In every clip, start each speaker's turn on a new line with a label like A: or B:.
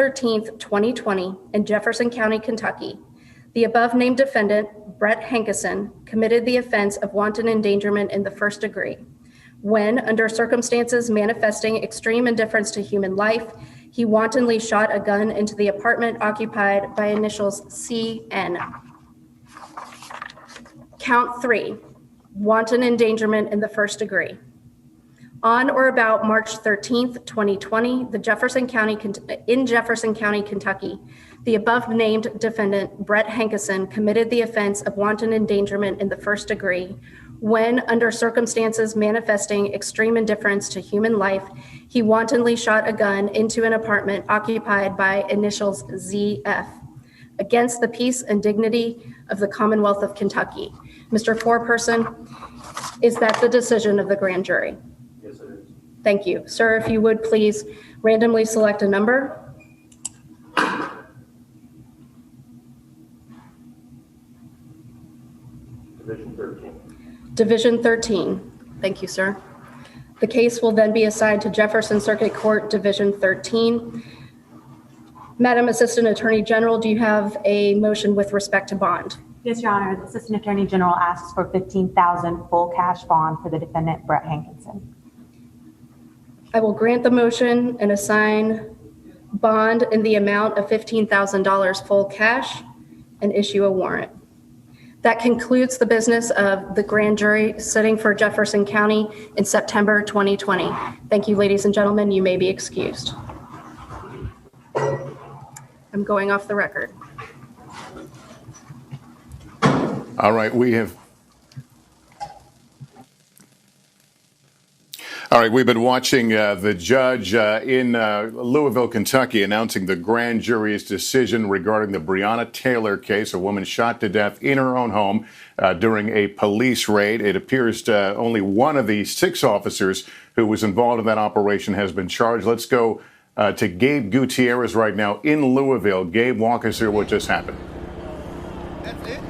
A: 13th, 2020, in Jefferson County, Kentucky, the above-named defendant, Brett Hankison, committed the offense of wanton endangerment in the first degree when, under circumstances manifesting extreme indifference to human life, he wantonly shot a gun into the apartment occupied by initials CN. Count 3, wanton endangerment in the first degree. On or about March 13th, 2020, in Jefferson County, Kentucky, the above-named defendant, Brett Hankison, committed the offense of wanton endangerment in the first degree when, under circumstances manifesting extreme indifference to human life, he wantonly shot a gun into an apartment occupied by initials ZF against the peace and dignity of the Commonwealth of Kentucky. Mr. Foreperson, is that the decision of the grand jury?
B: Yes, it is.
A: Thank you. Sir, if you would please randomly select a number.
B: Division 13.
A: Division 13. Thank you, sir. The case will then be assigned to Jefferson Circuit Court, Division 13. Madam Assistant Attorney General, do you have a motion with respect to bond?
C: Yes, Your Honor. The Assistant Attorney General asks for $15,000 full cash bond for the defendant, Brett Hankison.
A: I will grant the motion and assign bond in the amount of $15,000 full cash and issue a warrant. That concludes the business of the grand jury sitting for Jefferson County in September 2020. Thank you, ladies and gentlemen. You may be excused. I'm going off the record.
D: All right, we've been watching the judge in Louisville, Kentucky, announcing the grand jury's decision regarding the Breonna Taylor case, a woman shot to death in her own home during a police raid. It appears only one of the 6 officers who was involved in that operation has been charged. Let's go to Gabe Gutierrez right now in Louisville. Gabe, walk us through what just happened.
E: That's it.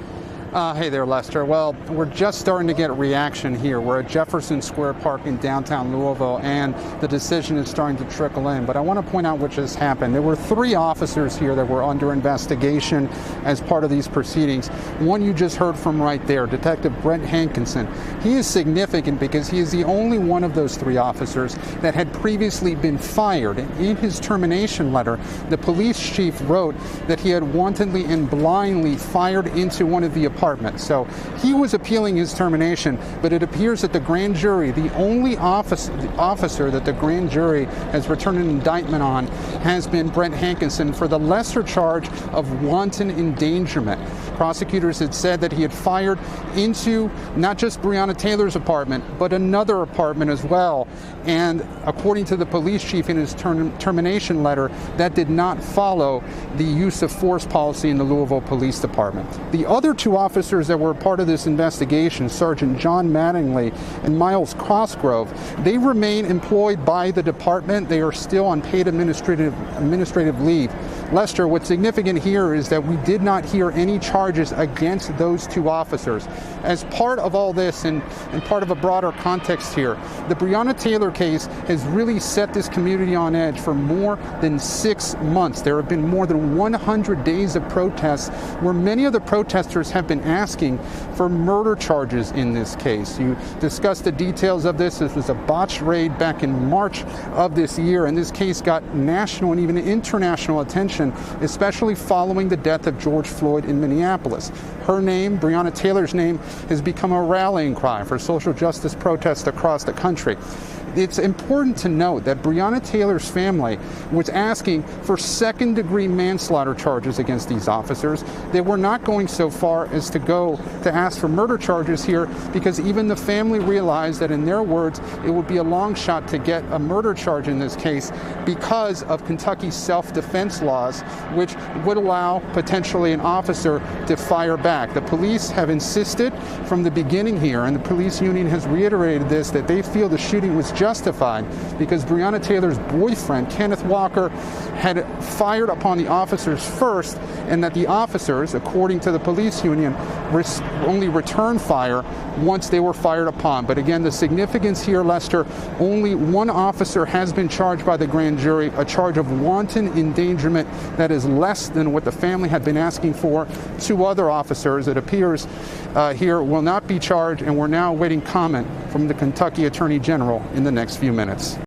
E: Hey there, Lester. Well, we're just starting to get reaction here. We're at Jefferson Square Park in downtown Louisville, and the decision is starting to trickle in. But I want to point out what just happened. There were 3 officers here that were under investigation as part of these proceedings. One you just heard from right there, Detective Brett Hankison. He is significant because he is the only one of those 3 officers that had previously been fired. In his termination letter, the police chief wrote that he had wantonly and blindly fired into one of the apartment. So he was appealing his termination, but it appears that the grand jury, the only officer that the grand jury has returned an indictment on, has been Brett Hankison for the lesser charge of wanton endangerment. Prosecutors had said that he had fired into not just Breonna Taylor's apartment, but another apartment as well. And according to the police chief in his termination letter, that did not follow the use of force policy in the Louisville Police Department. The other 2 officers that were part of this investigation, Sergeant John Mattingly and Miles Crossgrove, they remain employed by the department. They are still on paid administrative leave. Lester, what's significant here is that we did not hear any charges against those 2 officers. As part of all this and part of a broader context here, the Breonna Taylor case has really set this community on edge for more than 6 months. There have been more than 100 days of protests where many of the protesters have been asking for murder charges in this case. You discussed the details of this. This was a botched raid back in March of this year, and this case got national and even international attention, especially following the death of George Floyd in Minneapolis. Her name, Breonna Taylor's name, has become a rallying cry for social justice protests across the country. It's important to note that Breonna Taylor's family was asking for second-degree manslaughter charges against these officers. They were not going so far as to go to ask for murder charges here because even the family realized that, in their words, it would be a long shot to get a murder charge in this case because of Kentucky's self-defense laws, which would allow potentially an officer to fire back. The police have insisted from the beginning here, and the police union has reiterated this, that they feel the shooting was justified because Breonna Taylor's boyfriend, Kenneth Walker, had fired upon the officers first, and that the officers, according to the police union, only returned fire once they were fired upon. But again, the significance here, Lester, only one officer has been charged by the grand jury, a charge of wanton endangerment that is less than what the family had been asking for. 2 other officers, it appears, here will not be charged, and we're now awaiting comment from the Kentucky Attorney General in the next few minutes.